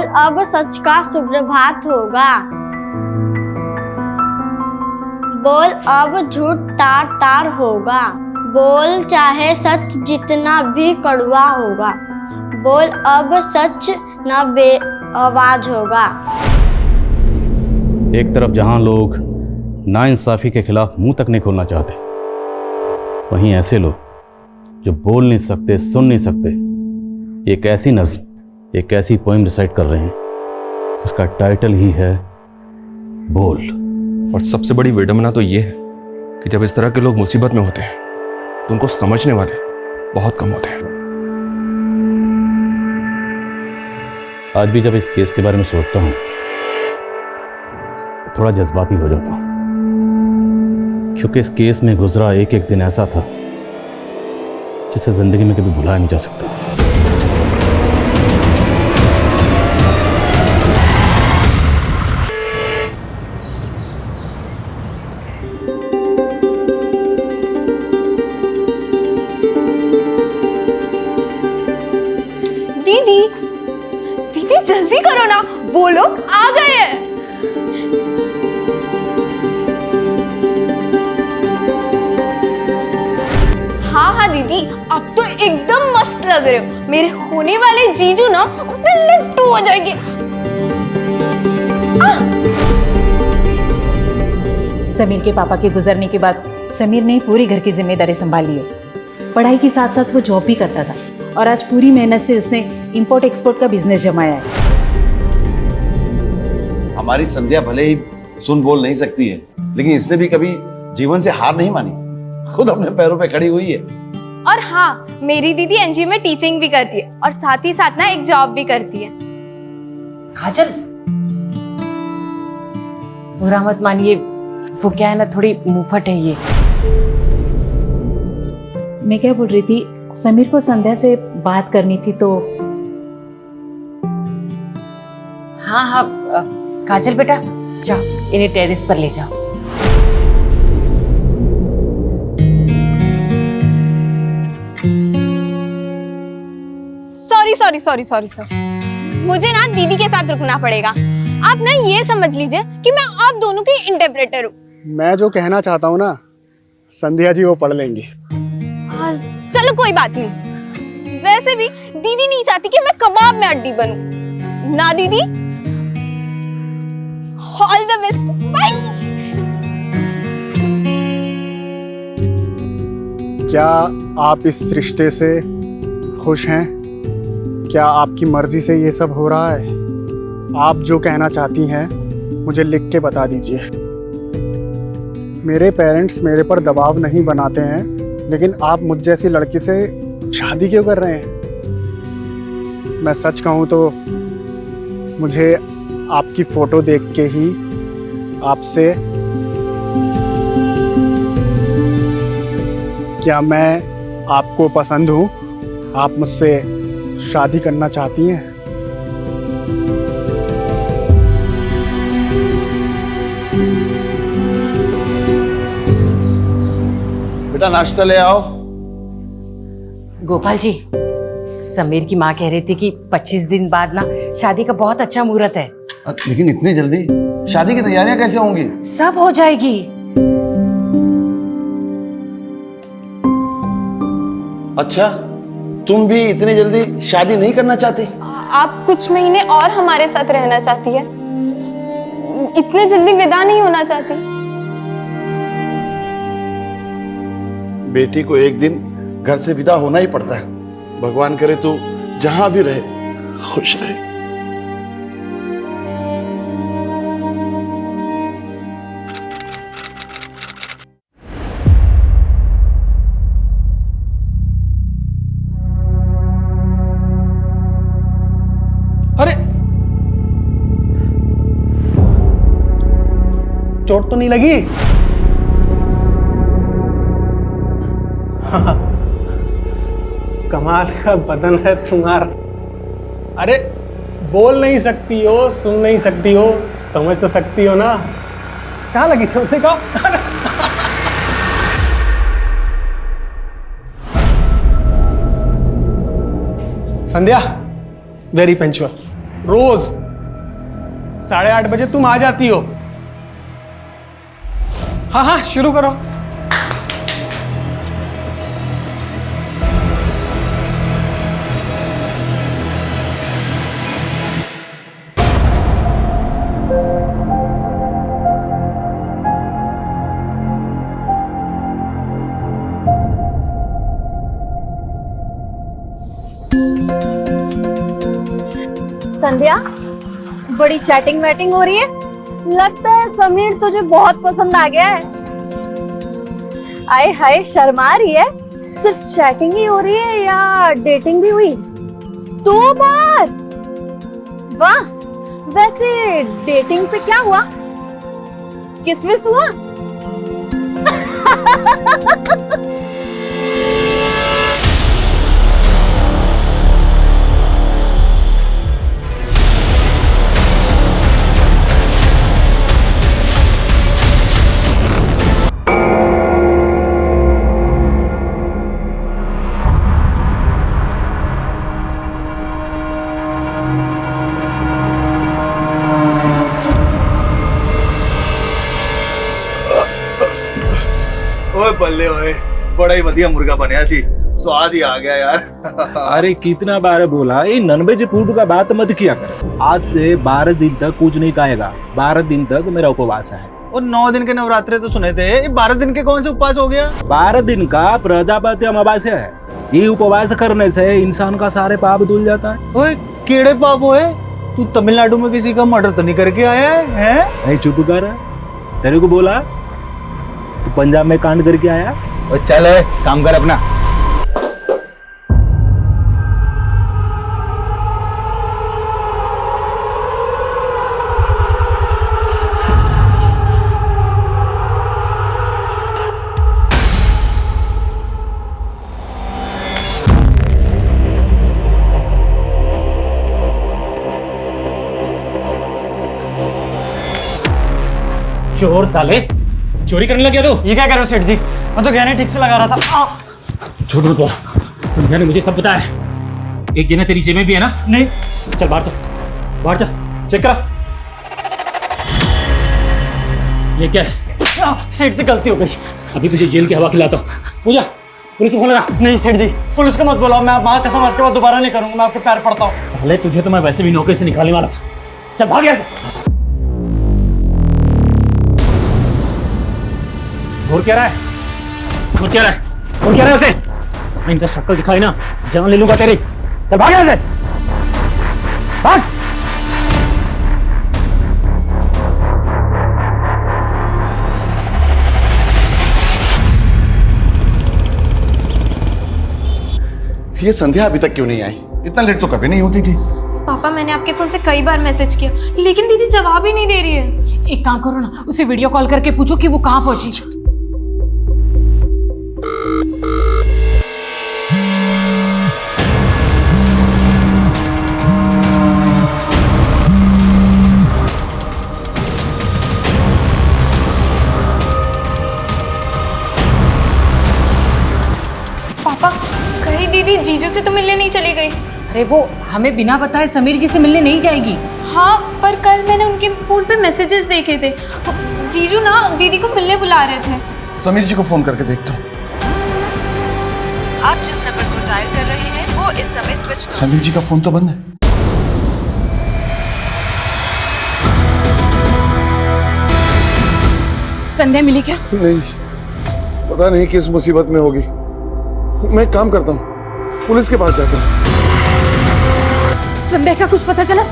बोल अब सच का सुप्रभात होगा। बोल अब झूठ तार तार होगा। बोल चाहे सच जितना भी कड़वा होगा। बोल अब सच न बेआवाज होगा। एक तरफ जहां लोग नाइंसाफी के खिलाफ मुंह तक नहीं खोलना चाहते, वहीं ऐसे लोग जो बोल नहीं सकते, सुन नहीं सकते, एक ऐसी नज्म, एक ऐसी पोएम रिसाइट कर रहे हैं जिसका टाइटल ही है बोल। और सबसे बड़ी विडंबना तो ये है कि जब इस तरह के लोग मुसीबत में होते हैं तो उनको समझने वाले बहुत कम होते हैं। आज भी जब इस केस के बारे में सोचता हूं तो थोड़ा जज्बाती हो जाता हूं, क्योंकि इस केस में गुजरा एक एक दिन ऐसा था जिसे जिंदगी में कभी भुलाया नहीं जा सकता। दीदी, दीदी जल्दी करो ना, वो लोग आ गए हैं। हाँ हाँ दीदी, अब तो एकदम मस्त लग रहे हो। मेरे होने वाले जीजू ना लड्डू हो जाएंगे। समीर के पापा के गुजरने के बाद समीर ने पूरी घर की जिम्मेदारी संभाली है। पढ़ाई के साथ साथ वो जॉब भी करता था और आज पूरी मेहनत से उसने इंपोर्ट एक्सपोर्ट का बिजनेस जमाया है। हमारी संध्या भले ही सुन बोल नहीं सकती है, लेकिन इसने भी कभी जीवन से हार नहीं मानी, खुद अपने पैरों पे खड़ी हुई है। और हाँ, मेरी दीदी एनजीओ में टीचिंग भी करती है और साथ ही साथ ना एक जॉब भी करती है। काजल, बुरा मत मानिए, वो क्या है ना, थोड़ी मुंहफट है ये। मैं क्या बोल रही थी, समीर को संध्या से बात करनी थी तो। हाँ हाँ काजल बेटा, जाओ इन्हें टेरेस पर ले जाओ। सॉरी, मुझे ना दीदी के साथ रुकना पड़ेगा। आप ना ये समझ लीजिए कि मैं आप दोनों की इंटरप्रेटर हूँ। मैं जो कहना चाहता हूँ ना, संध्या जी वो पढ़ लेंगी। चलो कोई बात नहीं। वैसे भी दीदी नहीं चाहती कि मैं कबाब में हड्डी बनूं। ना दीदी, ऑल द बेस्ट, बाय। क्या आप इस रिश्ते से खुश हैं? क्या आपकी मर्जी से ये सब हो रहा है? आप जो कहना चाहती हैं मुझे लिख के बता दीजिए। मेरे पेरेंट्स मेरे पर दबाव नहीं बनाते हैं, लेकिन आप मुझ जैसी लड़की से शादी क्यों कर रहे हैं? मैं सच कहूँ तो मुझे आपकी फोटो देख के ही आपसे, क्या मैं आपको पसंद हूँ? आप मुझसे शादी करना चाहती हैं? बेटा नाश्ता ले आओ। गोपाल जी, समीर की माँ कह रही थी कि 25 दिन बाद ना शादी का बहुत अच्छा मुहूर्त है। लेकिन इतनी जल्दी शादी की तैयारियां कैसे होंगी? सब हो जाएगी। अच्छा, तुम भी इतनी जल्दी शादी नहीं करना चाहती? आप कुछ महीने और हमारे साथ रहना चाहती है, इतने जल्दी विदा नहीं होना चाहती। बेटी को एक दिन घर से विदा होना ही पड़ता है। भगवान करे तू जहां भी रहे खुश रहे। अरे चोट तो नहीं लगी? कमाल का बदन है तुम्हारा। अरे बोल नहीं सकती हो, सुन नहीं सकती हो, समझ तो सकती हो ना। कहाँ लगी चोट? दिखाओ। संध्या वेरी पंचुअल। रोज 8:30 बजे तुम आ जाती हो। हाँ हाँ शुरू करो। संध्या, बड़ी चैटिंग वैटिंग हो रही है। लगता है समीर तुझे बहुत पसंद आ गया है। आए हाय, शर्मा रही है। सिर्फ चैटिंग ही हो रही है या डेटिंग भी हुई? 2 बार? वाह, वैसे डेटिंग पे क्या हुआ? किस विस हुआ? ओए बल्ले ओए, बड़ा ही बढ़िया मुर्गा बनया सी, स्वाद ही आ गया यार। अरे कितना बार बोला ये नॉनवेज फूड का बात मत किया कर। आज से 12 दिन तक कुछ नहीं खाएगा। 12 दिन तक मेरा उपवास है। और 9 दिन के नवरात्रे तो सुने थे, ये 12 दिन के कौन से उपवास हो गया? 12 दिन का प्रजापति अमावस्या है। ये उपवास करने से इंसान का सारे पाप धुल जाता है। ओए केड़े पाप होए? तू तमिलनाडु में किसी का मर्डर तो नहीं करके आया है? चुप कर, तेरे को बोला तू पंजाब में कांड करके आया। और चल काम कर अपना। चोर साले, चोरी करने लग गया तू? ये क्या कर रहे हो सेठ जी? मैं तो गहने ठीक से लगा रहा था। झूठ मत बोल, संध्या ने मुझे सब बताया। एक गहना तेरी जेब में भी है ना? नहीं। चल बाहर चल, बाहर चल, चेक करा। ये क्या है? सेठ जी गलती हो गई। अभी तुझे जेल की हवा खिलाता हूँ। पूजा, पुलिस को फोन लगा। नहीं सेठ जी, पुलिस को मत बुलाओ। मैं माँ कसम आज के बाद दोबारा नहीं करूंगा। मैं आपके पैर पड़ता हूँ। साले तुझे तो मैं वैसे भी नौकरी से निकालने वाला था। चल भाग यहाँ से। घूर क्या रहा है? घूर क्या रहा है? घूर क्या रहा है उसे? मैं इनका शक्ल दिखाई ना, जान ले लूंगा तेरी। चल भाग यहाँ से, भाग। ये संध्या अभी तक क्यों नहीं आई? इतना लेट तो कभी नहीं होती थी। पापा, मैंने आपके फोन से कई बार मैसेज किया, लेकिन दीदी जवाब ही नहीं दे रही है। एक काम करो ना, उसे वीडियो कॉल करके पूछो कि वो कहाँ पहुंची। पापा, कहीं दीदी जीजू से तो मिलने नहीं चली गई? अरे वो हमें बिना बताए समीर जी से मिलने नहीं जाएगी। हाँ, पर कल मैंने उनके फोन पे मैसेजेस देखे थे। जीजू ना दीदी को मिलने बुला रहे थे। समीर जी को फोन करके देखता हूँ। आप जिस नंबर को डायल कर रहे हैं वो इस समय स्विच। समीर जी का फोन तो बंद है। संध्या मिली क्या? नहीं, पता नहीं किस मुसीबत में होगी। मैं एक काम करता हूँ, पुलिस के पास जाता हूँ। संध्या का कुछ पता चला?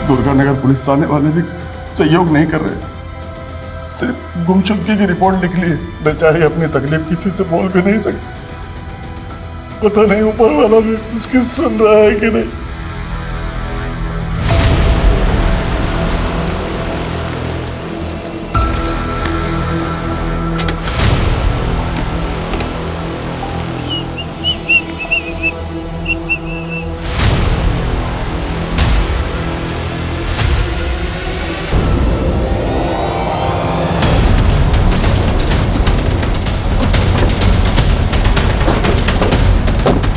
दुर्गानगर पुलिस थाने वाले भी सहयोग नहीं कर रहे। सिर्फ गुमशुदगी की रिपोर्ट लिख ली है। बेचारी अपनी तकलीफ किसी से बोल भी नहीं सकती। पता नहीं ऊपर वाला भी उसकी सुन रहा है कि नहीं।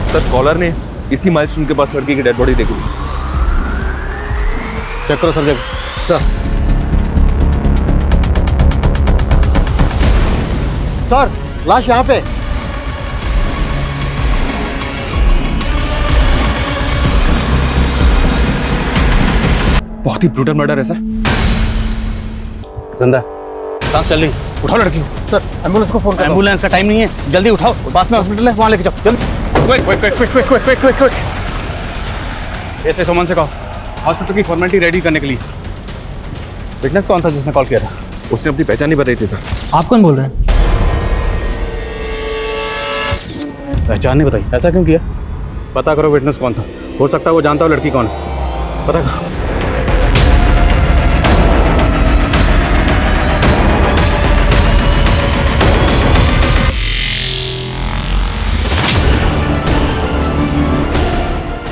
सर, कॉलर ने इसी माइलस्टोन के पास लड़की की डेड बॉडी देखी। चेक करो सर। सर लाश यहाँ पे। बहुत ही ब्रूटल मर्डर है सर। जिंदा सांस चल रही, उठाओ लड़की को। सर एम्बुलेंस को फोन करो। एम्बुलेंस का टाइम नहीं है, जल्दी उठाओ, पास में हॉस्पिटल है, वहां लेके जाओ जल्दी। क्विक। ऐसे सुमन से कहो हॉस्पिटल की फॉर्मेलिटी रेडी करने के लिए। विटनेस कौन था जिसने कॉल किया था? उसने अपनी पहचान नहीं बताई थी सर। आप कौन बोल रहे हैं? पहचान नहीं बताई, ऐसा क्यों किया? पता करो विटनेस कौन था, हो सकता है वो जानता हो लड़की कौन है, पता करो।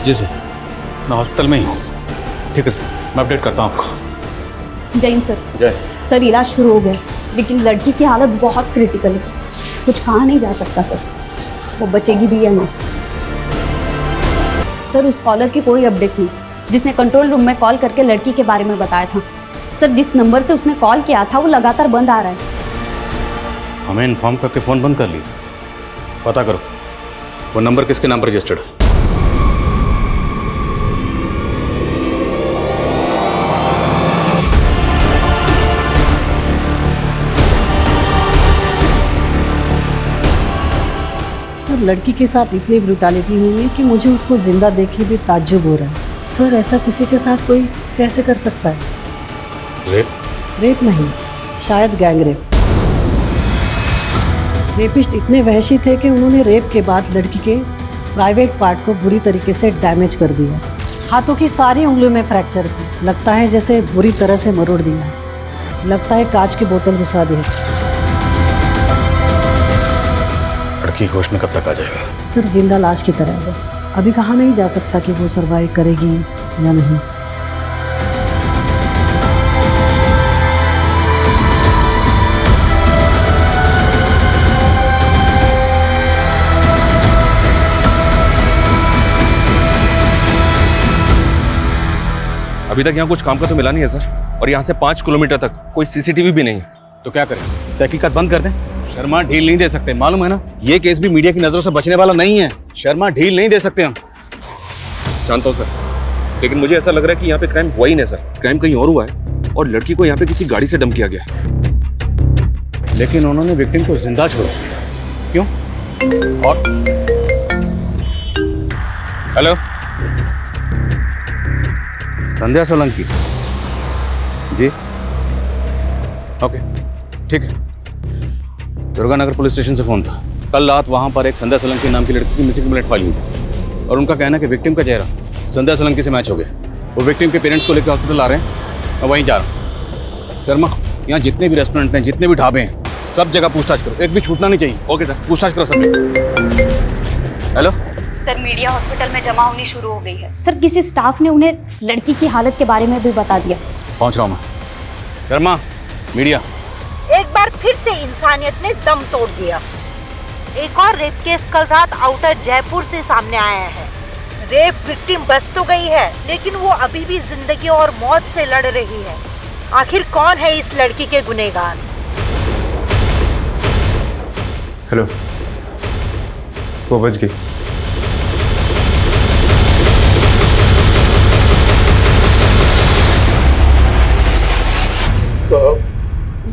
जी सर, मैं हॉस्पिटल में ही हूँ। ठीक है सर, मैं अपडेट करता हूँ आपको। जैन सर। जय सर इलाज शुरू हो गया, लेकिन लड़की की हालत बहुत क्रिटिकल है, कुछ कहा नहीं जा सकता सर, वो बचेगी भी या नहीं। सर उस कॉलर की कोई अपडेट नहीं जिसने कंट्रोल रूम में कॉल करके लड़की के बारे में बताया था। सर जिस नंबर से उसने कॉल किया था वो लगातार बंद आ रहा है। हमें इन्फॉर्म करके फ़ोन बंद कर लिया। पता करो वो नंबर किसके नाम पर रजिस्टर्ड है। सर लड़की के साथ इतनी ब्रूटैलिटी हुई है कि मुझे उसको जिंदा देखे भी ताज्जुब हो रहा है। सर ऐसा किसी के साथ कोई कैसे कर सकता है? रेप नहीं, शायद गैंग रेप। रेपिस्ट इतने वहशी थे कि उन्होंने रेप के बाद लड़की के प्राइवेट पार्ट को बुरी तरीके से डैमेज कर दिया। हाथों की सारी उंगलियों में फ्रैक्चर्स हैं, लगता है जैसे बुरी तरह से मरोड़ दिया है। लगता है कांच की बोतल घुसा दी है। लड़की होश में कब तक आ जाएगा? सर जिंदा लाश की तरह है, अभी कहा नहीं जा सकता कि वो सरवाइव करेगी या नहीं। अभी तक यहाँ कुछ काम का तो मिला नहीं है सर, और यहाँ से 5 किलोमीटर तक कोई सीसीटीवी भी नहीं है। तो क्या करें, तहकीकात बंद कर दें? शर्मा ढील नहीं दे सकते, मालूम है ना, ये केस भी मीडिया की नजरों से बचने वाला नहीं है। शर्मा ढील नहीं दे सकते हम। जानता हूँ सर, लेकिन मुझे ऐसा लग रहा है कि यहाँ पे क्राइम हुआ ही नहीं सर, क्राइम कहीं और हुआ है और लड़की को यहाँ पे किसी गाड़ी से डंप किया गया। लेकिन उन्होंने विक्टिम को जिंदा छोड़ा, क्यों? और हेलो, संध्या सोलंकी जी, ओके ठीक है। दुर्गानगर पुलिस स्टेशन से फोन था। कल रात वहां पर एक संध्या सोलंकी नाम की लड़की की मिसिंग कंप्लेंट फाइल हुई और उनका कहना है कि विक्टिम का चेहरा संध्या सोलंकी से मैच हो गया। वो विक्टिम के पेरेंट्स को लेकर हॉस्पिटल आ रहे हैं, मैं वहीं जा रहा हूँ। शर्मा, यहाँ जितने भी रेस्टोरेंट हैं, जितने भी ढाबे हैं, सब जगह पूछताछ करो, एक भी छूटना नहीं चाहिए। ओके सर, पूछताछ करो सब। हेलो सर, मीडिया हॉस्पिटल में जमा होनी शुरू हो गई है। सर किसी स्टाफ ने उन्हें लड़की की हालत के बारे में भी बता दिया। पहुंच रहा हूँ मैं। शर्मा, मीडिया। एक बार फिर से इंसानियत ने दम तोड़ दिया। एक और रेप केस कल रात आउटर जयपुर से सामने आया है। रेप विक्टिम बच तो गई है, लेकिन वो अभी भी जिंदगी और मौत से लड़ रही है। आखिर कौन है इस लड़की के गुनहगार? हेलो, वो बच गई। साहब,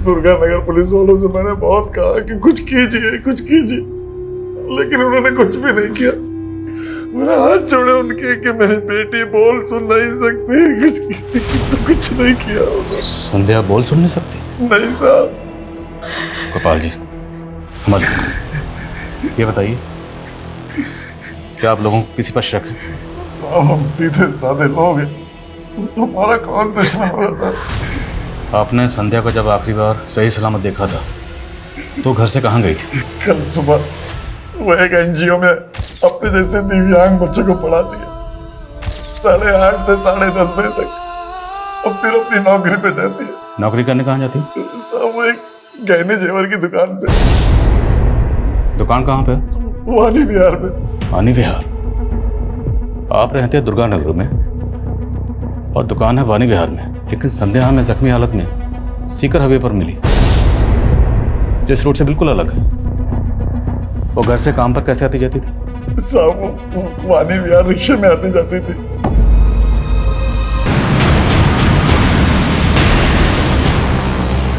दुर्गानगर पुलिस वालों से मैंने बहुत कहा कि कुछ कीजिए, लेकिन उन्होंने कुछ भी नहीं किया। मैंने हाथ जोड़े उनके कि मेरी बेटी बोल सुन नहीं सकती, तो कुछ नहीं किया उन्होंने। संध्या बोल सुन नहीं सकती? नहीं साहब। गोपाल जी समझ, ये बताइए, क्या आप लोगों को किसी पर शक है? साहब, हम सीधे साधे लोग हैं, हमारा कौन दुश्मन होगा साहब? आपने संध्या को जब आखिरी बार सही सलामत देखा था तो घर से कहाँ गई थी? कल सुबह वो एक एनजीओ में अपने जैसे दिव्यांग बच्चों को पढ़ाती है, 8:30 से 10:30 बजे तक, और फिर अपनी नौकरी पे जाती है। नौकरी करने कहाँ जाती? साहब, वो एक गहने जेवर की दुकान पे। दुकान कहाँ पे? वानी विहार में। वानी विहार? आप रहते हैं दुर्गा नगर में और दुकान है वानी विहार में, लेकिन संध्या हमें जख्मी हालत में सीकर हाईवे पर मिली, जो इस रोड से बिल्कुल अलग है। वो घर से काम पर कैसे आती जाती थी? साहब वो वानी विहार रिक्शे में आती जाती थी।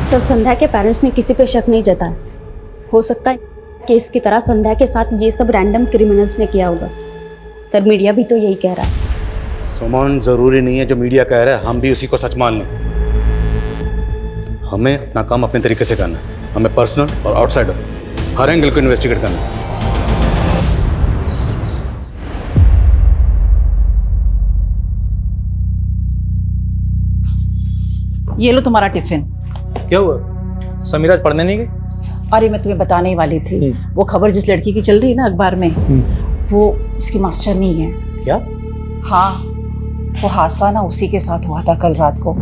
सर, संध्या के पेरेंट्स ने किसी पे शक नहीं जताया। हो सकता है केस की तरह संध्या के साथ ये सब रैंडम क्रिमिनल्स ने किया होगा। सर, मीडिया भी तो यही कह रहा है। सुमन, जरूरी नहीं है जो मीडिया कह रहा है हम भी उसी को सच मान लें। हमें अपना काम अपने तरीके से करना है। हमें पर्सनल और आउटसाइडर हर एंगल को इन्वेस्टिगेट करना है। ये लो तुम्हारा टिफिन। क्या हुआ? समीर आज पढ़ने नहीं गई? अरे मैं तुम्हें बताने ही वाली थी, वो खबर जिस लड़की की चल रही है ना अखबार में, वो इसकी मास्टर नहीं है। क्या? हाँ, वो हादसा ना उसी के साथ हुआ था कल रात को,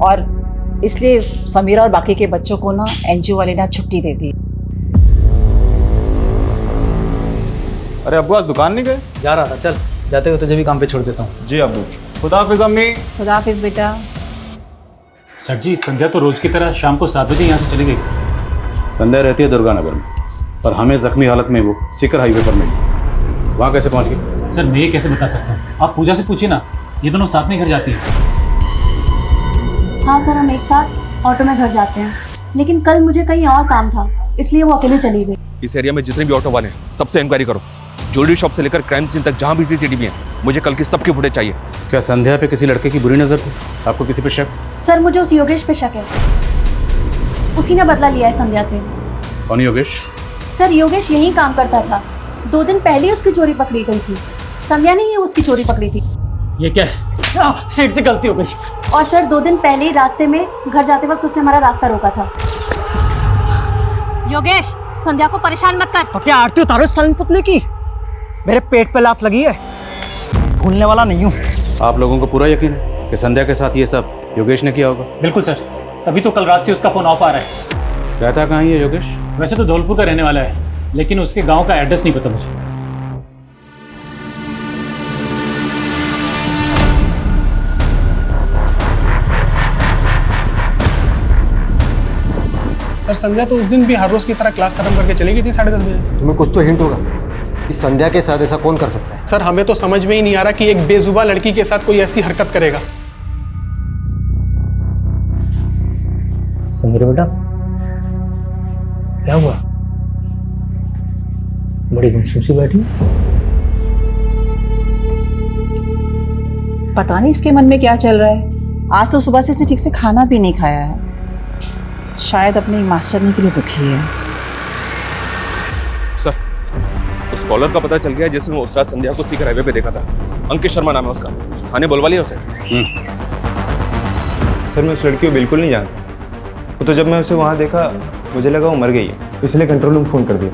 और इसलिए समीरा और बाकी के बच्चों को ना एनजीओ वाले ने छुट्टी दे दी। अरे अब्बू आज दुकान नहीं गए? जा रहा था, चल जाते हुए तुझे भी काम पे छोड़ देता हूँ। जी अब्बू। खुदा हाफिज अम्मी। खुदा हाफिज बेटा। सर जी, संध्या तो रोज की तरह शाम को 7 बजे यहाँ से चली गई। संध्या रहती है दुर्गा नगर में, पर हमें जख्मी हालत में वो सीकर हाईवे पर मिली। वहाँ कैसे पहुँच गई? सर, मैं ये कैसे बता सकता हूँ? आप पूजा से पूछिए ना, ये दोनों साथ में घर जाती हैं। हाँ सर, हम एक साथ ऑटो में घर जाते हैं, लेकिन कल मुझे कहीं और काम था, इसलिए वो अकेले चली गई। इस एरिया में जितने भी ऑटो वाले हैं सबसे इंक्वायरी करो। ज्वेलरी शॉप से लेकर क्राइम सीन तक जहाँ भी सीसीटीवी है, मुझे कल की सबकी फुटेज चाहिए। क्या संध्या पे किसी लड़के की बुरी नजर थी? आपको किसी पे शक? सर, मुझे उस योगेश पे शक है। उसी ने बदला लिया है संध्या से। कौन योगेश? सर, योगेश यहीं काम करता था। 2 दिन पहले उसकी चोरी पकड़ी गई थी। संध्या ने ही उसकी चोरी पकड़ी थी। ये क्या है? सेठ से गलती हो गई। और सर, 2 दिन पहले ही रास्ते में घर जाते वक्त उसने हमारा रास्ता रोका था। योगेश, संध्या को परेशान मत कर। तो क्या आरती उतारो सन पुतले की? मेरे पेट पे लात लगी है, भूलने वाला नहीं हूँ। आप लोगों को पूरा यकीन है कि संध्या के साथ ये सब योगेश ने किया होगा? बिल्कुल सर, तभी तो कल रात से उसका फोन ऑफ आ रहा है। रहता कहाँ है योगेश? वैसे तो धौलपुर का रहने वाला है, लेकिन उसके गांव का एड्रेस नहीं पता मुझे। सर, संध्या तो उस दिन भी हर रोज की तरह क्लास खत्म करके चली गई थी 10:30 बजे। तुम्हें कुछ तो हिंट होगा कि संध्या के साथ ऐसा कौन कर सकता है? सर, हमें तो समझ में ही नहीं आ रहा कि एक बेजुबान लड़की के साथ कोई ऐसी हरकत करेगा। समीर बेटा, क्या हुआ? बड़ी गुमसुम सी बैठी। पता नहीं इसके मन में क्या चल रहा है। आज तो सुबह से इसने ठीक से खाना भी नहीं खाया है। शायद अपनी मास्टरनी के लिए दुखी है। सर, उस कॉलर का पता चल गया जिसने उस रात संध्या को सीकर हाईवे पे देखा था। अंकित शर्मा नाम है उसका। थाने बुलवा लिया उसे? सर, मैं उस लड़की को बिल्कुल नहीं जानता। वो तो जब मैं उसे वहाँ देखा मुझे लगा वो मर गई है, इसलिए कंट्रोल रूम फ़ोन कर दिया।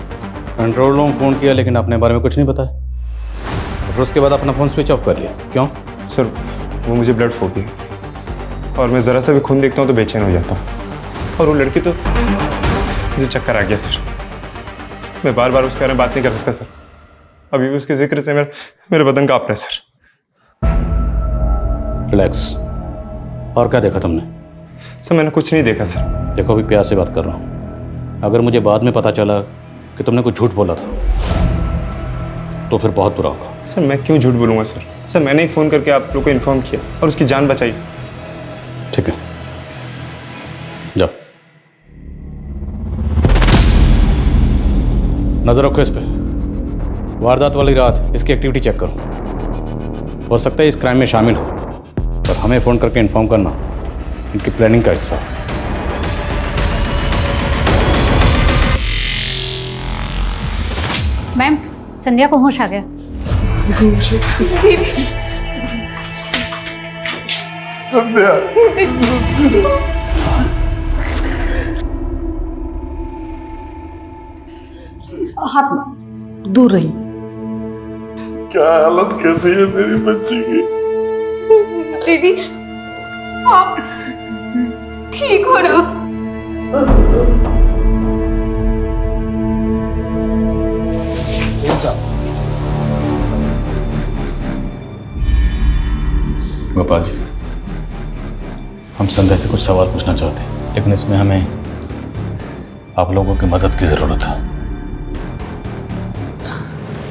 कंट्रोल रूम फ़ोन किया लेकिन अपने बारे में कुछ नहीं बताया। फिर उसके बाद अपना फ़ोन स्विच ऑफ कर लिया। क्यों? सर, वो मुझे ब्लड फोबिया, और मैं ज़रा सा भी खून देखता हूँ तो बेचैन हो जाता हूँ। और वो लड़की तो मुझे चक्कर आ गया सर। मैं बार बार उसके बारे में बात नहीं कर सकता सर। अभी भी उसके जिक्र से मेरे बदन कांप रहा है सर। रिलैक्स। और क्या देखा तुमने? सर, मैंने कुछ नहीं देखा सर। देखो, अभी प्यार से बात कर रहा हूँ। अगर मुझे बाद में पता चला कि तुमने कुछ झूठ बोला था तो फिर बहुत बुरा होगा। सर, मैं क्यों झूठ बोलूँगा सर? सर, मैंने ही फ़ोन करके आप लोग को इन्फॉर्म किया और उसकी जान बचाई सर। ठीक है, जाओ। नजर रखो इस पे। वारदात वाली रात इसकी एक्टिविटी चेक करो। हो सकता है इस क्राइम में शामिल हो, और हमें फ़ोन करके इन्फॉर्म करना इनकी प्लानिंग का हिस्सा है। मैम, संध्या को होश आ गया। हाथ दूर रही। क्या हालत कर दी है मेरी बच्ची की। दीदी, आप ठीक हो ना? गोपाल जी, हम संध्या से कुछ सवाल पूछना चाहते हैं, लेकिन इसमें हमें आप लोगों की मदद की जरूरत है।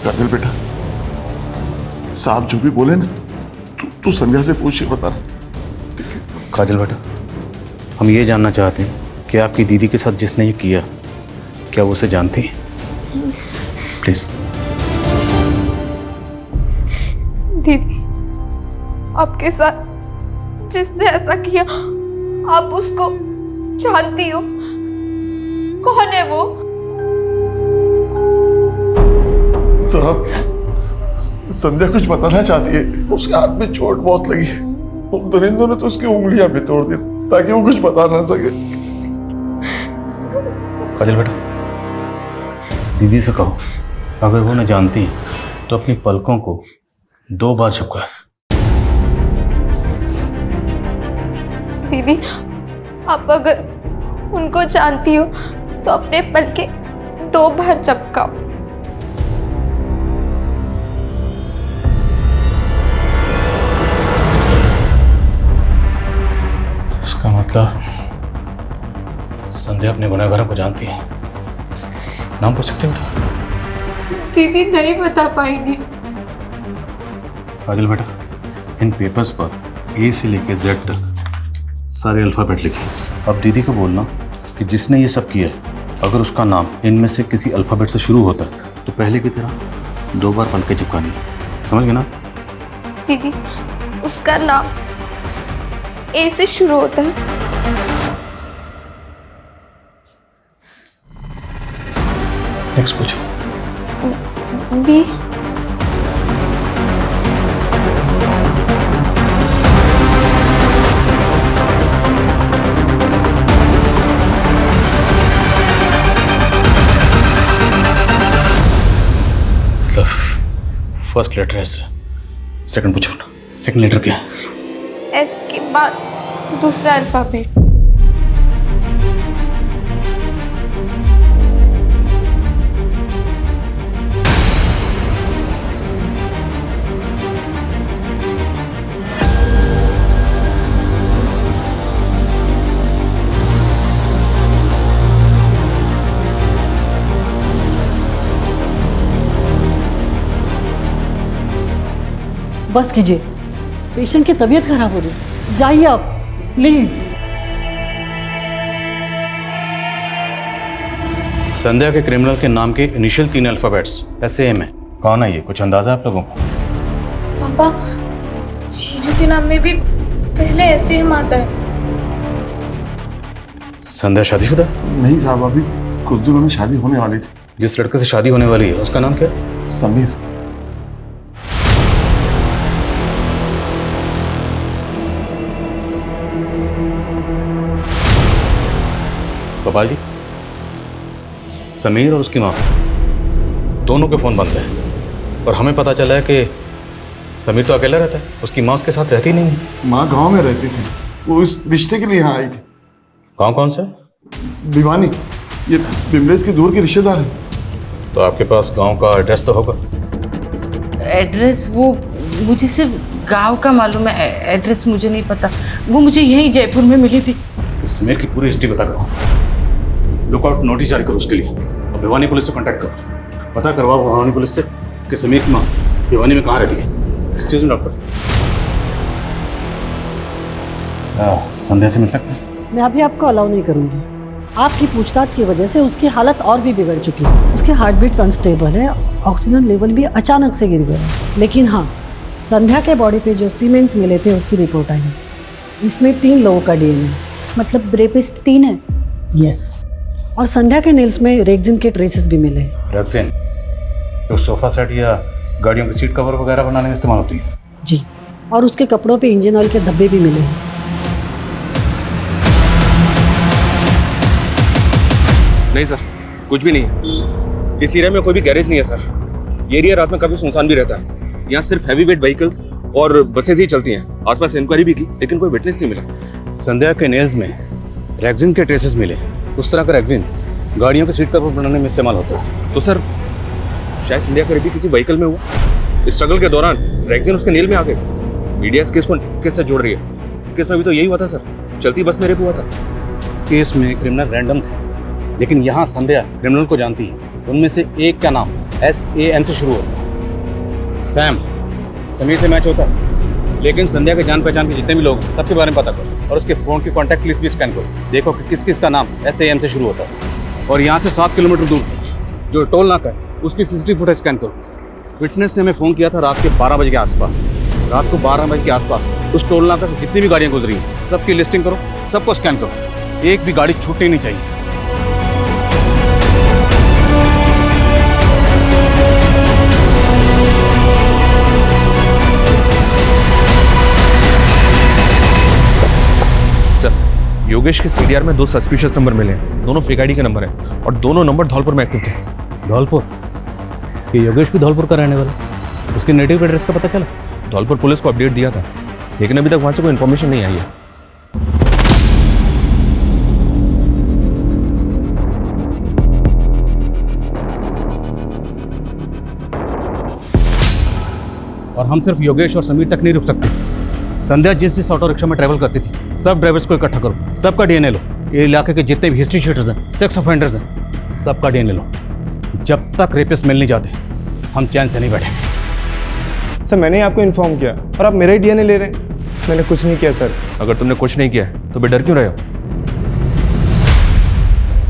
काजल बेटा, साहब जो भी बोले ना, तू संध्या से पूछ के बता। काजल बेटा, हम ये जानना चाहते हैं कि आपकी दीदी के साथ जिसने ये किया, क्या वो उसे जानती है? प्लीज। दीदी, आपके साथ जिसने ऐसा किया, आप उसको जानती हो? कौन है वो? साहब, संध्या कुछ बताना चाहती है। उसके हाथ में चोट बहुत लगी है। उन दरिंदों ने तो उसकी उंगलियां भी तोड़ दी ताकि वो कुछ बता ना सके। काजल बेटा, दीदी से कहो अगर वो न जानती तो अपनी पलकों को 2 बार झपकाए। दीदी, आप अगर उनको जानती हो तो अपने पलके 2 बार झपकाओ। इसका मतलब संध्या अपने गुनहगारों को जानती है। नाम पूछ सकते हो? दीदी नहीं बता पाएंगी। काजल बेटा, इन पेपर्स पर ए से लेकर जेड तक सारे अल्फाबेट लिखे। अब दीदी को बोलना कि जिसने ये सब किया है, अगर उसका नाम इनमें से किसी अल्फाबेट से शुरू होता है तो पहले की तरह 2 बार पलके चिपकानी है। समझ गए ना? दीदी, उसका नाम ए से शुरू होता है। नेक्स्ट पूछो। B. First letter S, second पूछो ना। सेकंड लेटर क्या है? एस के बाद दूसरा अल्फाबेट। बस कीजिए, पेशेंट की तबीयत खराब हो रही है। जाइए आप प्लीज। संध्या के क्रिमिनल के नाम के इनिशियल 3 अल्फाबेट्स ऐसे एम है। कौन है ये? कुछ अंदाजा आप लोगों को? पापा, जीजू के नाम में भी पहले ऐसे ही आता है। संध्या शादीशुदा? नहीं साहब, अभी कुछ दिनों में शादी होने वाली थी। जिस लड़के से शादी होने वाली है उसका नाम क्या है? समीर। गोपाल जी, समीर और उसकी माँ दोनों के फ़ोन बंद हैं और हमें पता चला है कि समीर तो अकेला रहता है, उसकी माँ उसके साथ रहती नहीं है। माँ गांव में रहती थी, वो इस रिश्ते के लिए यहाँ आई थी। गाँव कौन सा? भिवानी, ये बिमलेश की दूर की रिश्तेदार है। तो आपके पास गांव का एड्रेस तो होगा? एड्रेस वो मुझे सिर्फ गांव का मालूम है, एड्रेस मुझे नहीं पता। वो मुझे यहीं जयपुर में मिली थी। समीर की पूरी हिस्ट्री बता करो, लुकआउट नोटिस जारी करो उसके लिए और भिवानी पुलिस से कांटेक्ट करो। पता करवाओ भिवानी पुलिस से कि समीर की माँ भिवानी में कहाँ रहती है। एक्सक्यूज मी डॉक्टर, संध्या से मिल सकते हैं? मैं अभी आपको अलाउ नहीं करूंगी। आपकी पूछताछ की वजह से उसकी हालत और भी बिगड़ चुकी है। उसके हार्ट बीट्स अनस्टेबल है, ऑक्सीजन लेवल भी अचानक से गिर गया है। लेकिन हाँ, संध्या के बॉडी पे जो सीमेंट्स मिले थे उसकी रिपोर्ट आई है। इसमें 3 लोगों का डीएनए। मतलब रेपिस्ट 3 है? यस। और संध्या के नेल्स में रेक्सिन के ट्रेसेस भी मिले। रेक्सिन जो सोफा सेट या गाड़ियों के सीट कवर वगैरह बनाने में इस्तेमाल होती है? जी। और उसके कपड़ों पे इंजन ऑयल के धब्बे भी मिले हैं। नहीं सर, कुछ भी नहीं है। इस एरिया में कोई भी गैरेज नहीं है सर। ये एरिया रात में काफी सुनसान भी रहता है। यहाँ सिर्फ हैवी वेट व्हीकल्स और बसेज ही चलती हैं। आसपास इंक्वायरी भी की लेकिन कोई विटनेस नहीं मिला। संध्या के नेल्स में रेक्सिन के ट्रेसेस मिले। उस तरह का रेक्सिन गाड़ियों के सीट कवर बनाने में इस्तेमाल होता है। तो सर शायद संध्या का रेप किसी व्हीकल में हुआ। इस स्ट्रगल के दौरान रेक्सिन उसके नेल में आ गए। मीडिया इस केस को किस से जोड़ रही है? केस में भी तो यही हुआ था सर, चलती बस में रेप हुआ था। केस में क्रिमिनल रैंडम थे, लेकिन यहाँ संध्या क्रिमिनल को जानती है। उनमें से एक का नाम SAM से शुरू होता है। सैम समीर से मैच होता है, लेकिन संध्या के जान पहचान के जितने भी लोग हैं सबके बारे में पता करो और उसके फ़ोन की कॉन्टैक्ट लिस्ट भी स्कैन करो। देखो कि किस किस का नाम SAM से शुरू होता है। और यहाँ से 7 किलोमीटर दूर जो टोल नाका है उसकी CCTV फुटेज स्कैन करो। विटनेस ने हमें फ़ोन किया था रात के 12 बजे के आसपास। रात को 12 बजे के आसपास उस टोल नाका से जितनी भी गाड़ियाँ गुजरी हैं सबकी लिस्टिंग करो, सबको स्कैन करो, एक भी गाड़ी छूटनी नहीं चाहिए। सर योगेश के CDR में 2 सस्पिशियस नंबर मिले हैं, दोनों फेक ID के नंबर हैं और दोनों नंबर धौलपुर में एक्टिव थे। धौलपुर? ये योगेश भी धौलपुर का रहने वाला, उसके नेटिव एड्रेस का पता चला? धौलपुर पुलिस को अपडेट दिया था, लेकिन अभी तक वहाँ से कोई इन्फॉर्मेशन नहीं आई है। और हम सिर्फ योगेश और समीर तक नहीं रुक सकते। संध्या जिस ऑटो रिक्शा में ट्रैवल करती थी सब ड्राइवर्स को इकट्ठा करो, सबका DNA लो। ये इलाके के जितने भी हिस्ट्री शीटर्स हैं, सेक्स ऑफेंडर्स हैं, सबका DNA लो। जब तक रेपिस्ट मिल नहीं जाते हम चैन से नहीं बैठे। सर मैंने आपको इन्फॉर्म किया और आप मेरा ही DNA ले रहे हैं। मैंने कुछ नहीं किया सर। अगर तुमने कुछ नहीं किया है तो फिर डर क्यों रहे हो?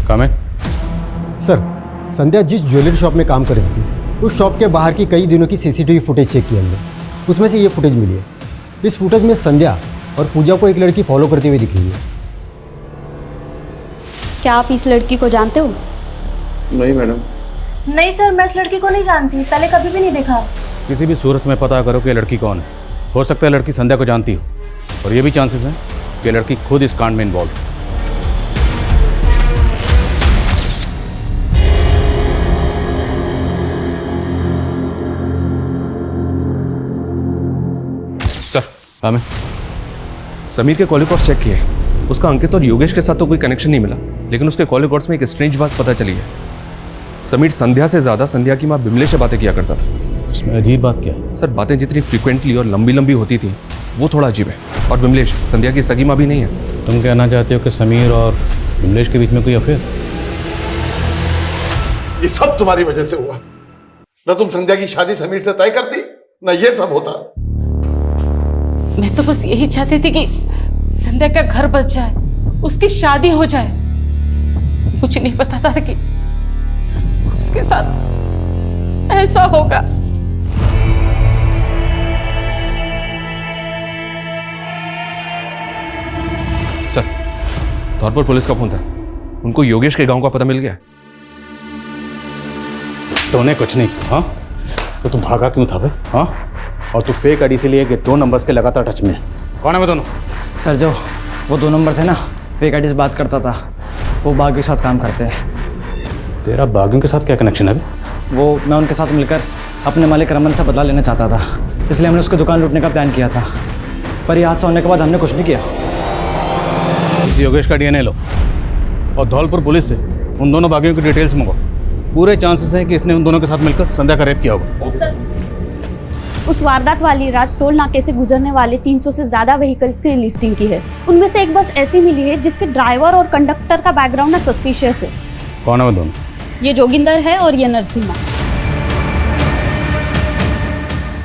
काम है सर, संध्या जिस ज्वेलरी शॉप में काम कर रही थी उस शॉप के बाहर की कई दिनों की CCTV फुटेज चेक की हमने, उसमें से ये फुटेज मिली है। इस फुटेज में संध्या और पूजा को एक लड़की फॉलो करते हुए दिख रही है। क्या आप इस लड़की को जानते हो? नहीं मैडम। नहीं सर, मैं इस लड़की को नहीं जानती, पहले कभी भी नहीं देखा। किसी भी सूरत में पता करो कि ये लड़की कौन है। हो सकता है लड़की संध्या को जानती हो और ये भी चांसेस हैं कि लड़की खुद इस कांड में इन्वॉल्व है। सर हमें समीर के कॉल रिकॉर्ड्स चेक किए, उसका अंकित और योगेश के साथ तो कोई कनेक्शन नहीं मिला, लेकिन उसके कॉल रिकॉर्ड्स में एक स्ट्रेंज बात पता चली है। समीर संध्या से ज़्यादा संध्या की माँ बिमलेश से बातें किया करता था। इसमें अजीब बात क्या है? सर बातें जितनी फ्रीक्वेंटली और लंबी लंबी होती थी वो थोड़ा अजीब है। और बिमलेश संध्या की सगी माँ भी नहीं है। तुम कहना चाहते हो कि समीर और बिमलेश के बीच में कोई अफेयर? ये सब तुम्हारी वजह से हुआ। न तुम संध्या की शादी समीर से तय करती, न ये सब होता। मैं तो बस यही चाहती थी कि संध्या का घर बच जाए, उसकी शादी हो जाए। मुझे नहीं पता था कि उसके साथ ऐसा होगा। सर धौलपुर पुलिस का फोन था, उनको योगेश के गांव का पता मिल गया। तूने कुछ नहीं, हाँ? तो तू भागा क्यों था बे? हाँ? और तू फेक आईडी से लिए कि 2 नंबर्स के लगातार टच में। कौन है वो दोनों? सर जो वो 2 नंबर थे ना, फेक आईडी से बात करता था, वो बागियों के साथ काम करते हैं। तेरा बागियों के साथ क्या कनेक्शन है? वो मैं उनके साथ मिलकर अपने मालिक रमन से बदला लेना चाहता था, इसलिए हमने उसकी दुकान लूटने का प्लान किया था। पर ये हादसा होने के बाद हमने कुछ नहीं किया। इस योगेश का DNA लो और धौलपुर पुलिस से उन दोनों बागियों की डिटेल्स मंगाओ। पूरे चांसेस हैं कि इसने उन दोनों के साथ मिलकर संध्या का रेप किया होगा। उस वारदात वाली रात टोल नाके से गुजरने वाले 300 से ज्यादा व्हीकल्स की लिस्टिंग की है। उनमें से एक बस ऐसी मिली है जिसके ड्राइवर और कंडक्टर का बैकग्राउंड ना सस्पिशियस है। कौन है वो दोनों? ये जोगिंदर है और ये नरसिम्हा।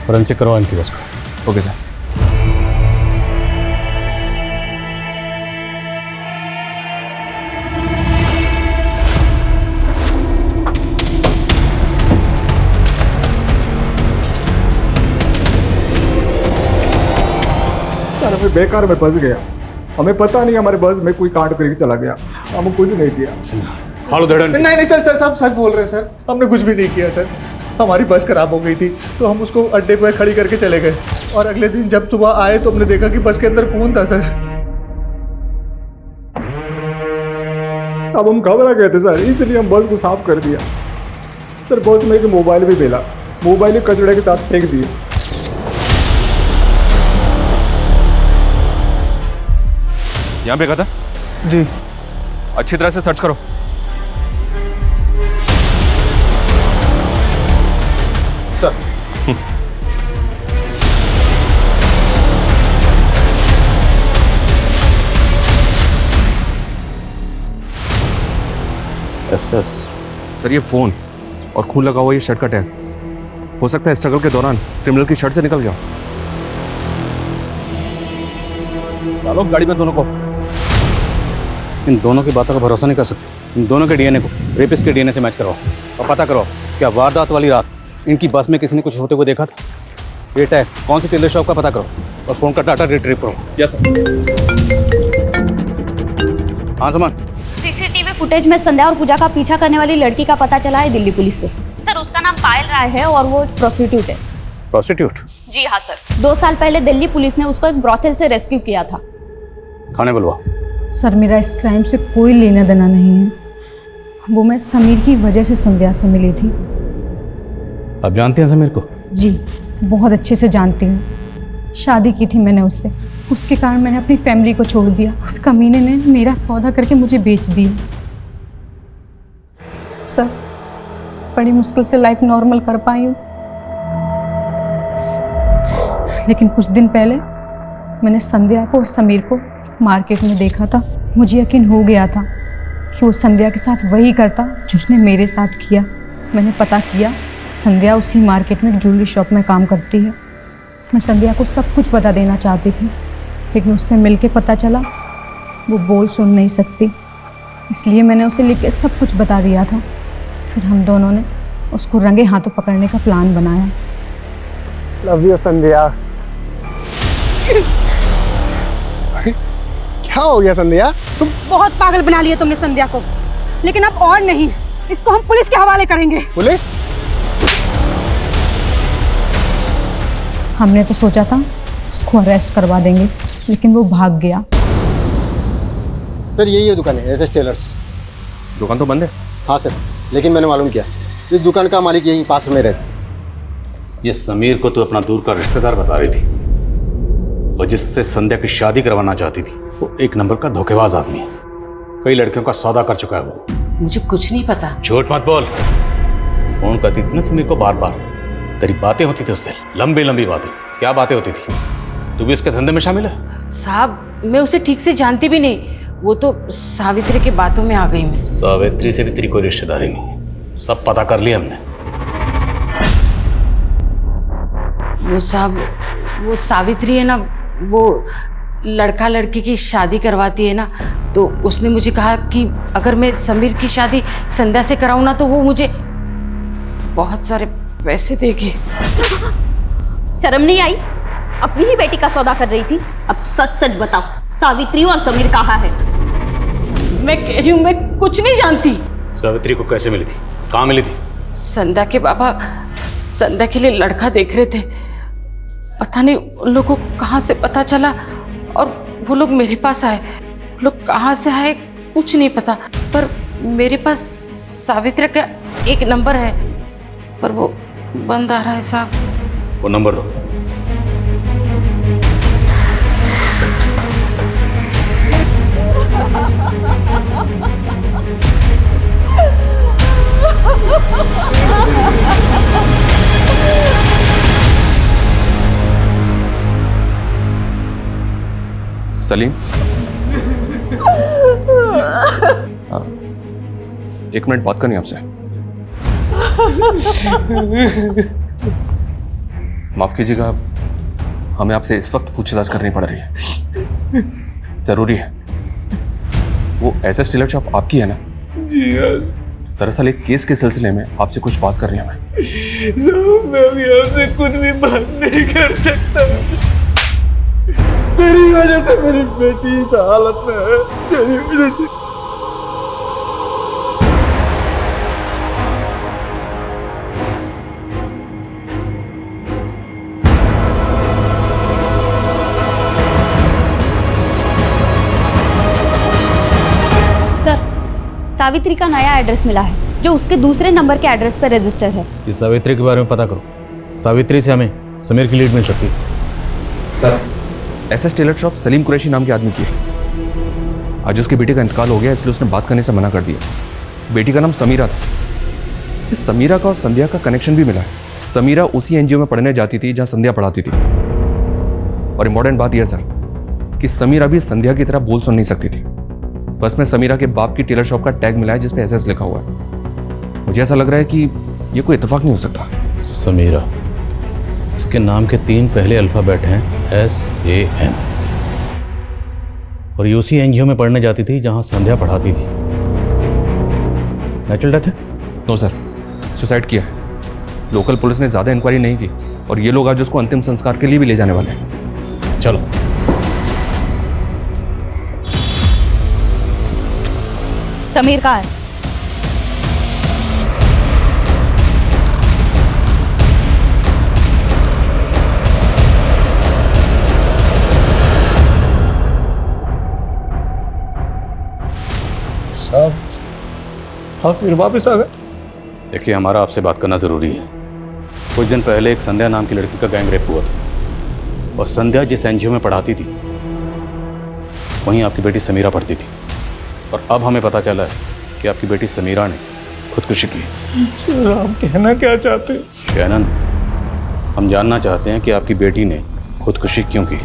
फोरेंसिक करवाओ इनकी बस को। Okay sir. हमें बेकार में फंस गया। हमें पता नहीं हमारे बस में कोई कांड करके चला गया, हम कुछ नहीं किया। नहीं सर, सब सच बोल रहे हैं सर, हमने कुछ भी नहीं किया सर। हमारी बस खराब हो गई थी तो हम उसको अड्डे पर खड़ी करके चले गए और अगले दिन जब सुबह आए तो हमने देखा कि बस के अंदर खून था सर। सब हम घबरा गए थे सर, इसलिए हम बस को साफ कर दिया सर। बस में एक मोबाइल भी मिला, मोबाइल कचड़े के साथ फेंक दिए। यहाँ पे था जी। अच्छी तरह से सर्च करो। Sir SS. सर ये फोन और खून लगा हुआ ये शर्ट का टैग हो सकता है स्ट्रगल के दौरान क्रिमिनल की शर्ट से निकल गया। डालो गाड़ी में दोनों को। इन दोनों की बातों का भरोसा नहीं कर सकते। इन दोनों के डीएनए को रेपिस्ट के डीएनए से मैच करवाओ और पता करो क्या वारदात वाली रात इनकी बस में किसी ने कुछ होते हुए देखा था। ये टैग कौन सी टेलर शॉप का पता करो और फोन का डाटा रिट्रीव करो। Yes sir. हाँ समान। सीसीटीवी फुटेज में संध्या और पूजा का पीछा करने वाली लड़की का पता चला है दिल्ली पुलिस से। सर उसका नाम पायल राय है और वो एक प्रोस्टिट्यूट है। प्रोस्टिट्यूट? जी हाँ सर। 2 साल पहले दिल्ली पुलिस ने उसको एक ब्रॉथल से रेस्क्यू किया था। थाने बुलवा। सर मेरा इस क्राइम से कोई लेना देना नहीं है। वो मैं समीर की वजह से संध्या से मिली थी। आप जानते हैं समीर को? जी बहुत अच्छे से जानती हूँ। शादी की थी मैंने उससे, उसके कारण मैंने अपनी फैमिली को छोड़ दिया। उस कमीने ने मेरा सौदा करके मुझे बेच दिया। सर बड़ी मुश्किल से लाइफ नॉर्मल कर पाई हूँ, लेकिन कुछ दिन पहले मैंने संध्या को और समीर को मार्केट में देखा था। मुझे यकीन हो गया था कि वो संध्या के साथ वही करता जो उसने मेरे साथ किया। मैंने पता किया संध्या उसी मार्केट में एक ज्वेलरी शॉप में काम करती है। मैं संध्या को सब कुछ बता देना चाहती थी, लेकिन उससे मिलके पता चला वो बोल सुन नहीं सकती, इसलिए मैंने उसे लिख के सब कुछ बता दिया था। फिर हम दोनों ने उसको रंगे हाथों पकड़ने का प्लान बनाया। लव यू संध्या। क्या हो गया संध्या? तुम बहुत पागल बना लिया तुमने संध्या को, लेकिन अब और नहीं, इसको हम पुलिस के हवाले करेंगे। पुलिस? हमने तो सोचा था इसको अरेस्ट करवा देंगे, लेकिन वो भाग गया। सर यही है दुकान है एसएस टेलर्स। दुकान तो बंद है। हाँ सर, लेकिन मैंने मालूम किया इस दुकान का मालिक यहीं पास में रहता। ये समीर को तो अपना दूर का रिश्तेदार बता रही थी, और जिससे संध्या की शादी करवाना चाहती थी वो एक नंबर का धोखेबाज आदमी है। कई लड़कियों का सौदा कर चुका है वो। मुझे कुछ नहीं पता। झूठ मत बोल। फोन करती थी ना समीर को बार बार, तेरी बातें होती थी उससे, लंबी लंबी बातें। क्या बातें होती थी? तू भी इसके धंधे में शामिल है? साहब मैं उसे ठीक से जानती भी नहीं, वो तो सावित्री की बातों में आ गई मैं। सावित्री से भी तेरी कोई रिश्तेदारी नहीं, सब पता कर लिया हमने। वो साहब, वो सावित्री है ना, वो लड़का लड़की की शादी करवाती है ना, तो उसने मुझे कहा कि अगर मैं समीर की शादी संध्या से कराऊं ना तो वो मुझे बहुत सारे पैसे देगी। शर्म नहीं आई? अपनी ही बेटी का सौदा कर रही थी। अब सच सच बताओ, सावित्री और समीर कहाँ है? मैं कह रही हूँ मैं कुछ नहीं जानती। सावित्री को कैसे मिली थी? कहाँ मिली थी? संध्या के बाबा संध्या के लिए लड़का देख रहे थे, पता नहीं उन लोगों को कहाँ से पता चला और वो लोग मेरे पास आए। वो लोग कहाँ से आए कुछ नहीं पता, पर मेरे पास सावित्री का एक नंबर है, पर वो बंद आ रहा है साहब। वो नंबर दो। सलीम, एक मिनट बात करनी है आपसे। माफ कीजिएगा, हमें आपसे इस वक्त पूछताछ करनी पड़ रही है, जरूरी है। वो एसएस टेलर शॉप आपकी है ना? जी हाँ। दरअसल एक केस के सिलसिले में आपसे कुछ बात करनी है हमें। साहब मैं अभी आपसे कुछ भी बात नहीं कर सकता। तेरी वजह से मेरी बेटी इस हालत में है, तेरी वजह से। सावित्री का नया एड्रेस मिला है जो उसके दूसरे नंबर के एड्रेस पर रजिस्टर है। इस सावित्री के बारे में पता करो। सावित्री से हमें समीर की लीड मिल सकती है। Sir, SS Taylor shop Salim Qureshi नाम के आदमी की है। आज उसकी बेटी का इंतकाल हो गया, इसलिए उसने बात करने से मना कर दिया। बेटी का नाम समीरा था। इस समीरा का और संध्या का कनेक्शन भी मिला है। समीरा उसी एनजीओ में पढ़ने जाती थी जहाँ संध्या पढ़ाती थी। और इम्पोर्टेंट बात यह सर कि समीरा भी संध्या की तरह बोल सुन नहीं सकती थी। बस में समीरा के बाप की टेलर शॉप का टैग मिला है जिसपे SS लिखा हुआ है। मुझे ऐसा लग रहा है कि ये कोई इत्तेफाक नहीं हो सकता। समीरा, इसके नाम के 3 पहले अल्फाबेट हैं SAN, और ये उसी NGO में पढ़ने जाती थी जहां संध्या पढ़ाती थी। नेचुरल डेथ है? नो सर, सुसाइड किया है। लोकल पुलिस ने ज़्यादा इंक्वायरी नहीं की और ये लोग आज उसको अंतिम संस्कार के लिए भी ले जाने वाले हैं। चलो। समीर कहाँ है? साहब, आप फिर वापस आ गए? देखिए, हमारा आपसे बात करना ज़रूरी है। कुछ दिन पहले एक संध्या नाम की लड़की का गैंग रेप हुआ था, और संध्या जिस NGO में पढ़ाती थी वहीं आपकी बेटी समीरा पढ़ती थी, और अब हमें पता चला है कि आपकी बेटी समीरा ने खुदकुशी की। सर, आप कहना क्या चाहते हैं? कहना नहीं, हम जानना चाहते हैं कि आपकी बेटी ने खुदकुशी क्यों की।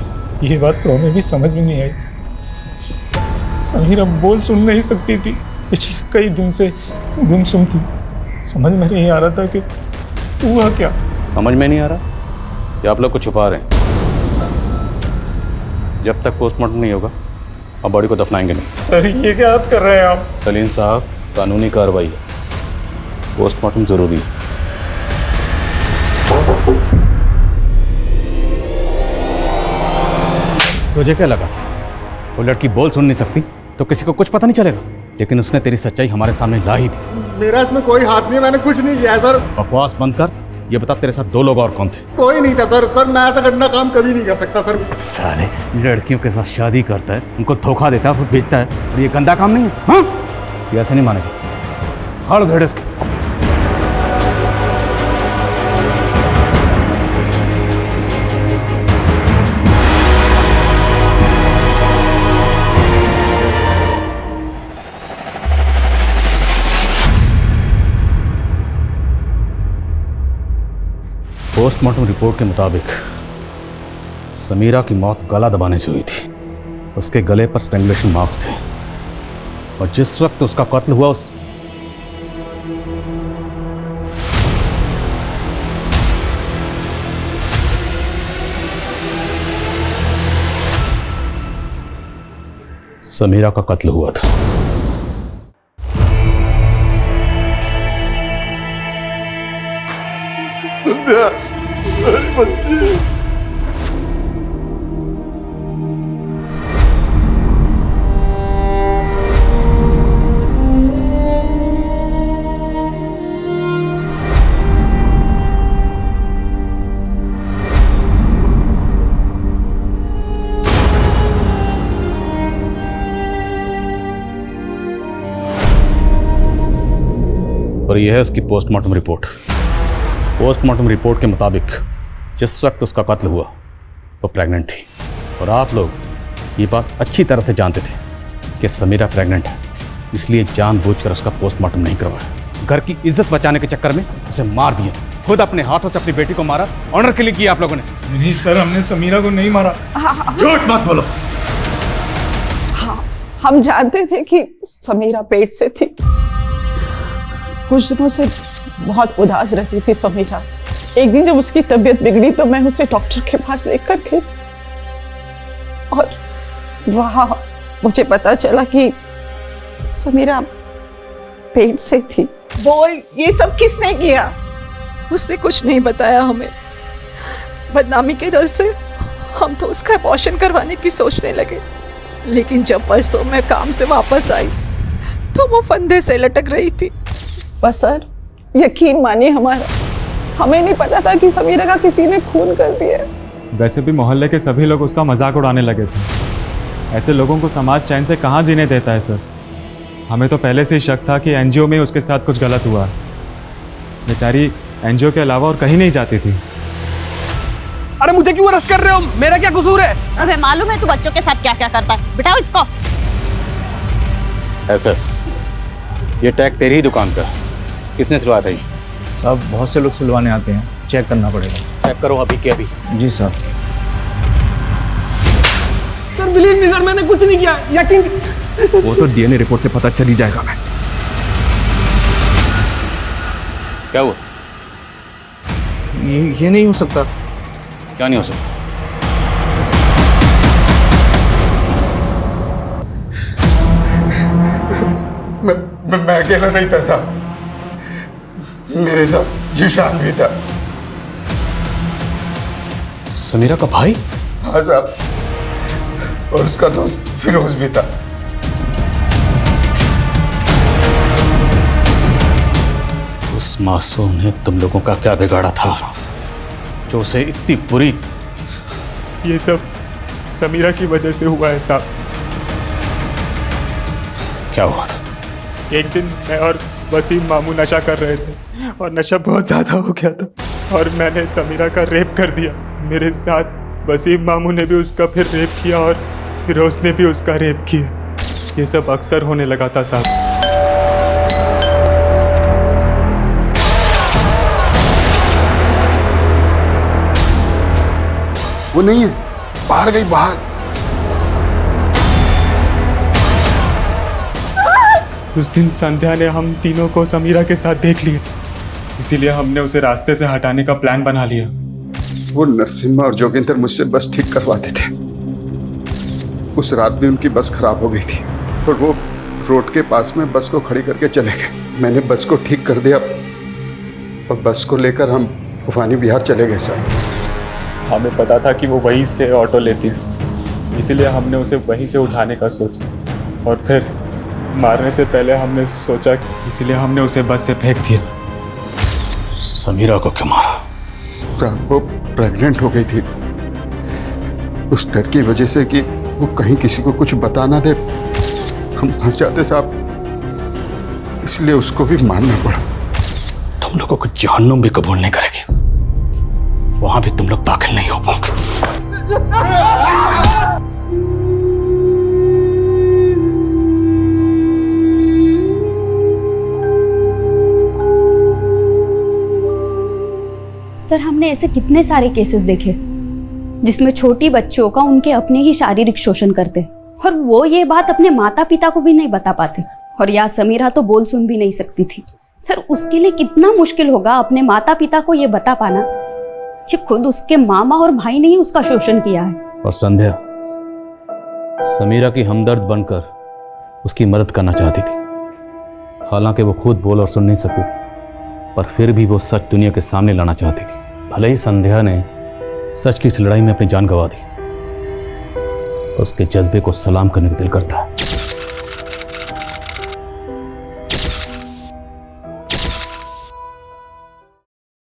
ये बात तो हमें भी समझ में नहीं आई। समीरा बोल सुन नहीं सकती थी, पिछले कई दिन से गुमसुम थी। समझ में नहीं आ रहा था कि हुआ क्या। समझ में नहीं आ रहा कि आप लोग को छुपा रहे हैं। जब तक पोस्टमार्टम नहीं होगा अब बॉडी को दफनाएंगे नहीं। सर, ये क्या बात कर रहे हैं आप? सलीम साहब, कानूनी कार्रवाई है, पोस्टमार्टम जरूरी है। तुझे क्या लगा था वो लड़की बोल सुन नहीं सकती तो किसी को कुछ पता नहीं चलेगा? लेकिन उसने तेरी सच्चाई हमारे सामने ला ही थी। मेरा इसमें कोई हाथ नहीं है, मैंने कुछ नहीं किया है सर। बकवास बंद कर। ये बता, तेरे साथ 2 लोग और कौन थे? कोई नहीं था सर। सर, मैं ऐसा गंदा काम कभी नहीं कर सकता सर। साले लड़कियों के साथ शादी करता है, उनको धोखा देता है, फिर बेचता है, और ये गंदा काम नहीं है? हाँ, ये ऐसे नहीं मानेगा। हड़ घेड़ इसके। पोस्टमार्टम रिपोर्ट के मुताबिक समीरा की मौत गला दबाने से हुई थी। उसके गले पर स्ट्रैंगुलेशन मार्क्स थे, और जिस वक्त उसका कत्ल हुआ उस समीरा का कत्ल हुआ था। संध्या, मेरी बच्ची। और यह है उसकी पोस्टमार्टम रिपोर्ट। पोस्टमार्टम रिपोर्ट के मुताबिक जिस वक्त उसका कत्ल हुआ वो प्रेग्नेंट थी, और आप लोग ये बात अच्छी तरह से जानते थे कि समीरा प्रेग्नेंट है, इसलिए जानबूझकर उसका पोस्टमार्टम नहीं करवाया। घर की इज्जत बचाने के चक्कर में उसे मार दिया। खुद अपने हाथों से अपनी बेटी को मारा। ऑनर के लिए किया आप लोगों ने। नहीं सर, हमने समीरा को नहीं मारा। झूठ मत बोलो। हाँ, हम जानते थे कि समीरा पेट से थी। कुछ दिनों से बहुत उदास रहती थी समीरा। एक दिन जब उसकी तबीयत बिगड़ी तो मैं उसे डॉक्टर के पास लेकर गई, और वहां मुझे पता चला कि समीरा पेट से थी। बोल, ये सब किसने किया? उसने कुछ नहीं बताया हमें। बदनामी के डर से हम तो उसका अबॉर्शन करवाने की सोचने लगे, लेकिन जब परसों मैं काम से वापस आई तो वो फंदे से लटक रही थी। बस सर, यकीन मानिए हमारा, हमें नहीं पता था कि समीरा का किसी ने खून कर दिया। वैसे भी मोहल्ले के सभी लोग उसका मजाक उड़ाने लगे थे। ऐसे लोगों को समाज चैन से कहाँ जीने देता है सर। हमें तो पहले से ही शक था कि एनजीओ में उसके साथ कुछ गलत हुआ। बेचारी एनजीओ के अलावा और कहीं नहीं जाती थी। अरे मुझे क्यों अरेस्ट कर रहे हो? मेरा क्या कसूर है? अबे मालूम है तू बच्चों के साथ क्या क्या करता है? बिठाओ इसको। एसएस, ये टैग तेरी ही दुकान का है। किसने सिलवाया था ये? साहब, बहुत से लोग सिलवाने आते हैं, चेक करना पड़ेगा। चेक करो अभी के अभी। जी साहब। सर बिलीव मी सर, मैंने कुछ नहीं किया। यकीन वो तो डीएनए रिपोर्ट से पता चल ही जाएगा। मैं क्या हुआ? ये नहीं हो सकता। क्या नहीं हो सकता? मैं अकेला नहीं था साहब, मेरे साथ जीशान भी था। समीरा का भाई? हाँ साहब, और उसका दोस्त फिरोज भी था। उस मासूम ने तुम लोगों का क्या बिगाड़ा था जो उसे इतनी बुरी? ये सब समीरा की वजह से हुआ है साहब। क्या हुआ था? एक दिन मैं और वसीम मामू नशा कर रहे थे और नशा बहुत ज़्यादा हो गया था और मैंने समीरा का रेप कर दिया। मेरे साथ वसीम मामू ने भी उसका फिर रेप किया और फिरोज ने भी उसका रेप किया। ये सब अक्सर होने लगा था साहब। वो नहीं है, बाहर गई, बाहर। उस दिन संध्या ने हम तीनों को समीरा के साथ देख लिया, इसीलिए हमने उसे रास्ते से हटाने का प्लान बना लिया। वो नरसिम्हा और जोगिंदर मुझसे बस ठीक करवाते थे। उस रात भी उनकी बस खराब हो गई थी और वो रोड के पास में बस को खड़ी करके चले गए। मैंने बस को ठीक कर दिया और बस को लेकर हम भवानी बिहार चले गए सर। हमें पता था कि वो वहीं से ऑटो लेती है, इसीलिए हमने उसे वहीं से उठाने का सोचा और फिर मारने से पहले हमने सोचा, इसीलिए हमने उसे बस से फेंक दिया। समीरा को क्यों मारा? वो प्रेग्नेंट हो गई थी, उस डर की वजह से कि वो कहीं किसी को कुछ बता ना दे, हम फंस जाते साहब, इसलिए उसको भी मारना पड़ा। तुम लोगों को जहन्नुम भी कबूल नहीं करेगी, वहां भी तुम लोग दाखिल नहीं हो पाओगे। सर, हमने ऐसे कितने सारे केसेस देखे जिसमें छोटी बच्चियों का उनके अपने ही शारीरिक शोषण करते और वो ये बात अपने माता पिता को भी नहीं बता पाते। और या समीरा तो बोल सुन भी नहीं सकती थी। सर, उसके लिए कितना मुश्किल होगा अपने माता पिता को ये बता पाना कि खुद उसके मामा और भाई ने ही उसका शोषण किया है। और संध्या समीरा की हमदर्द बनकर उसकी मदद करना चाहती थी, हालांकि वो खुद बोल और सुन नहीं सकती थी, पर फिर भी वो सच दुनिया के सामने लाना चाहती थी। भले ही संध्या ने सच की इस लड़ाई में अपनी जान गंवा दी, तो उसके जज्बे को सलाम करने का दिल करता है।